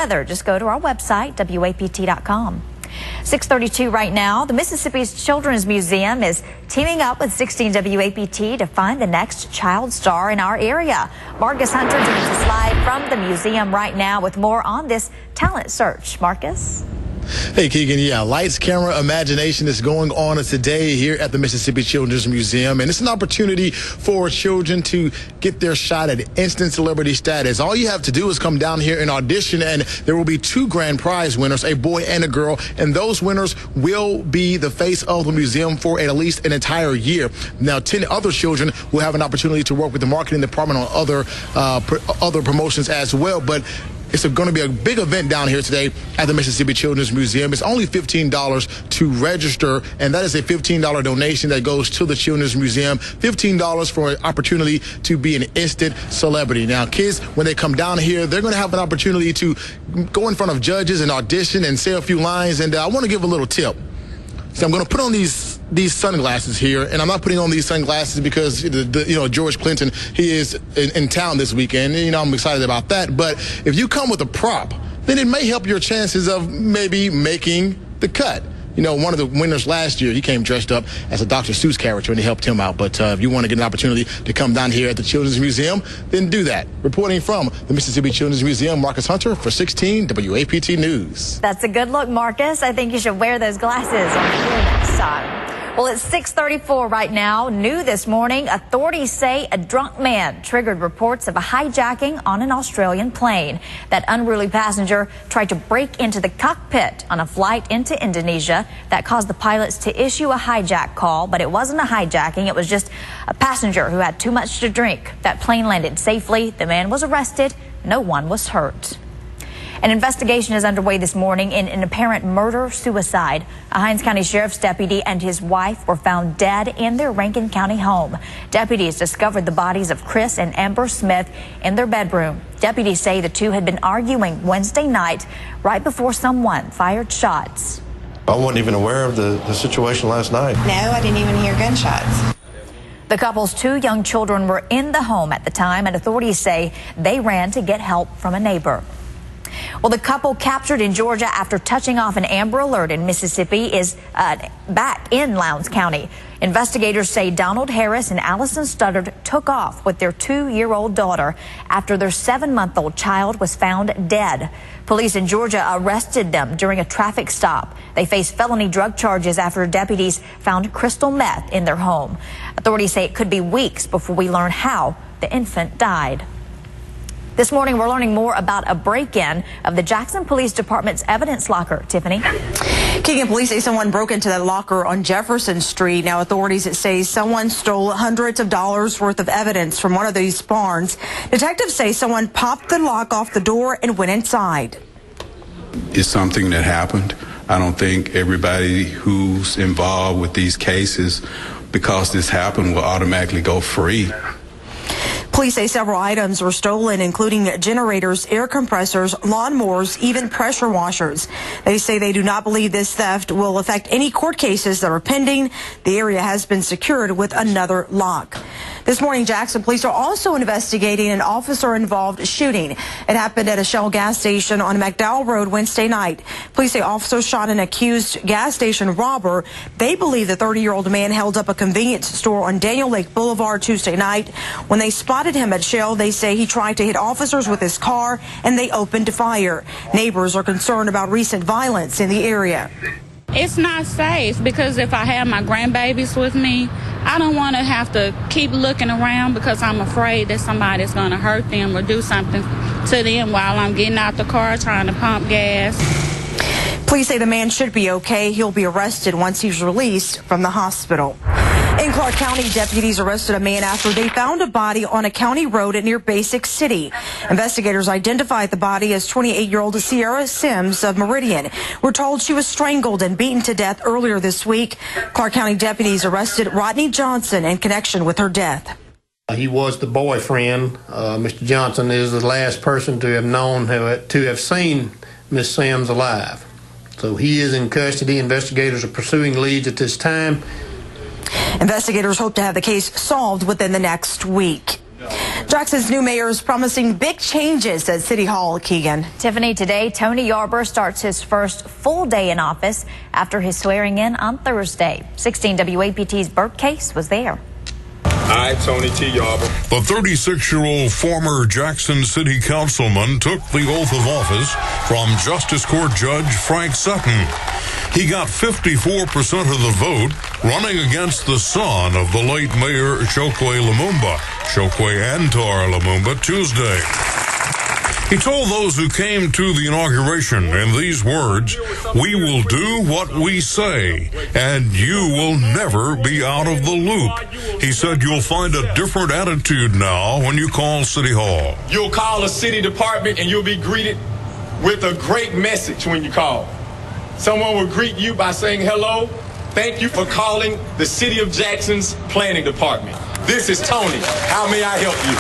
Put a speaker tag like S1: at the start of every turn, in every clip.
S1: Just go to our website, WAPT.com. 6:32 right now. The Mississippi Children's Museum is teaming up with 16 WAPT to find the next child star in our area. Marcus Hunter joins us live from the museum right now with more on this talent search. Marcus?
S2: Hey, Keegan. Yeah, lights, camera, imagination is going on today here at the Mississippi Children's Museum. And it's an opportunity for children to get their shot at instant celebrity status. All you have to do is come down here and audition, and there will be 2 grand prize winners, a boy and a girl. And those winners will be the face of the museum for at least an entire year. Now, 10 other children will have an opportunity to work with the marketing department on other promotions as well. But it's going to be a big event down here today at the Mississippi Children's Museum. It's only $15 to register, and that is a $15 donation that goes to the Children's Museum. $15 for an opportunity to be an instant celebrity. Now, kids, when they come down here, they're going to have an opportunity to go in front of judges and audition and say a few lines. And I want to give a little tip. So I'm going to put on these sunglasses here, and I'm not putting on these sunglasses because George Clinton, he is in town this weekend. And, I'm excited about that. But if you come with a prop, then it may help your chances of maybe making the cut. One of the winners last year, he came dressed up as a Dr. Seuss character, and he helped him out. But if you want to get an opportunity to come down here at the Children's Museum, then do that. Reporting from the Mississippi Children's Museum, Marcus Hunter for 16 WAPT News.
S1: That's a good look, Marcus. I think you should wear those glasses on the floor next time. Well, it's 6:34 right now. New this morning, authorities say a drunk man triggered reports of a hijacking on an Australian plane. That unruly passenger tried to break into the cockpit on a flight into Indonesia. That caused the pilots to issue a hijack call, but it wasn't a hijacking. It was just a passenger who had too much to drink. That plane landed safely. The man was arrested. No one was hurt. An investigation is underway this morning in an apparent murder-suicide. A Hinds County Sheriff's deputy and his wife were found dead in their Rankin County home. Deputies discovered the bodies of Chris and Amber Smith in their bedroom. Deputies say the two had been arguing Wednesday night right before someone fired shots.
S3: I wasn't even aware of the situation last night.
S4: No, I didn't even hear gunshots.
S1: The couple's 2 young children were in the home at the time, and authorities say they ran to get help from a neighbor. Well, the couple captured in Georgia after touching off an Amber Alert in Mississippi is back in Lowndes County. Investigators say Donald Harris and Allison Studdard took off with their 2-year-old daughter after their 7-month-old child was found dead. Police in Georgia arrested them during a traffic stop. They face felony drug charges after deputies found crystal meth in their home. Authorities say it could be weeks before we learn how the infant died. This morning, we're learning more about a break-in of the Jackson Police Department's evidence locker. Tiffany?
S4: Keegan, police say someone broke into that locker on Jefferson Street. Now, authorities say someone stole hundreds of dollars worth of evidence from one of these barns. Detectives say someone popped the lock off the door and went inside.
S5: It's something that happened. I don't think everybody who's involved with these cases, because this happened, will automatically go free.
S4: Police say several items were stolen, including generators, air compressors, lawnmowers, even pressure washers. They say they do not believe this theft will affect any court cases that are pending. The area has been secured with another lock. This morning, Jackson police are also investigating an officer-involved shooting. It happened at a Shell gas station on McDowell Road Wednesday night. Police say officers shot an accused gas station robber. They believe the 30-year-old man held up a convenience store on Daniel Lake Boulevard Tuesday night. When they spotted him at Shell, they say he tried to hit officers with his car, and they opened fire. Neighbors are concerned about recent violence in the area.
S6: It's not safe because if I have my grandbabies with me, I don't want to have to keep looking around because I'm afraid that somebody's going to hurt them or do something to them while I'm getting out the car trying to pump gas.
S4: Police say the man should be okay. He'll be arrested once he's released from the hospital. In Clark County, deputies arrested a man after they found a body on a county road near Basic City. Investigators identified the body as 28-year-old Sierra Sims of Meridian. We're told she was strangled and beaten to death earlier this week. Clark County deputies arrested Rodney Johnson in connection with her death.
S7: He was the boyfriend. Mr. Johnson is the last person to have seen Miss Sims alive. So he is in custody. Investigators are pursuing leads at this time.
S4: Investigators hope to have the case solved within the next week. Jackson's new mayor is promising big changes at City Hall. Keegan.
S1: Tiffany, today Tony Yarber starts his first full day in office after his swearing in on Thursday. 16 WAPT's Bert Case was there.
S8: I, Tony T. Yarber.
S9: The 36-year-old former Jackson City Councilman took the oath of office from Justice Court Judge Frank Sutton. He got 54% of the vote, running against the son of the late Mayor Chokwe Lumumba, Chokwe Antar Lumumba, Tuesday. He told those who came to the inauguration in these words, "We will do what we say, and you will never be out of the loop." He said you'll find a different attitude now when you call City Hall.
S8: You'll call a city department and you'll be greeted with a great message when you call. Someone will greet you by saying, "Hello, thank you for calling the City of Jackson's Planning Department. This is Tony. How may I help you?"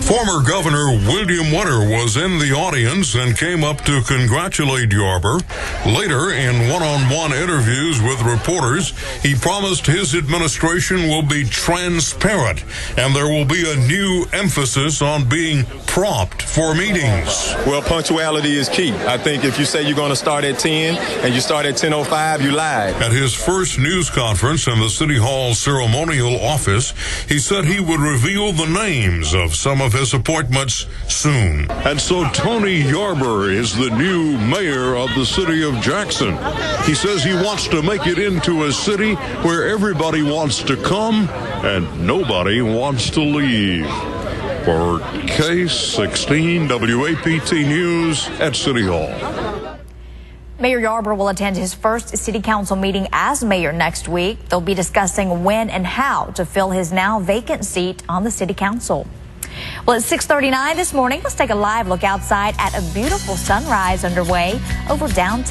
S9: Former Governor William Winter was in the audience and came up to congratulate Yarber. Later, in one-on-one interviews with reporters, he promised his administration will be transparent and there will be a new emphasis on being prompt for meetings.
S8: Well, punctuality is key. I think if you say you're going to start at 10 and you start at 10:05, you lied.
S9: At his first news conference in the City Hall ceremonial office, he said he would reveal the names of some of his appointments soon.
S10: And so Tony Yarber is the new mayor of the city of Jackson. He says he wants to make it into a city where everybody wants to come and nobody wants to leave. For Case 16 WAPT News at City Hall.
S1: Mayor Yarber will attend his first city council meeting as mayor next week. They'll be discussing when and how to fill his now vacant seat on the city council. Well, it's 6:39 this morning. Let's take a live look outside at a beautiful sunrise underway over downtown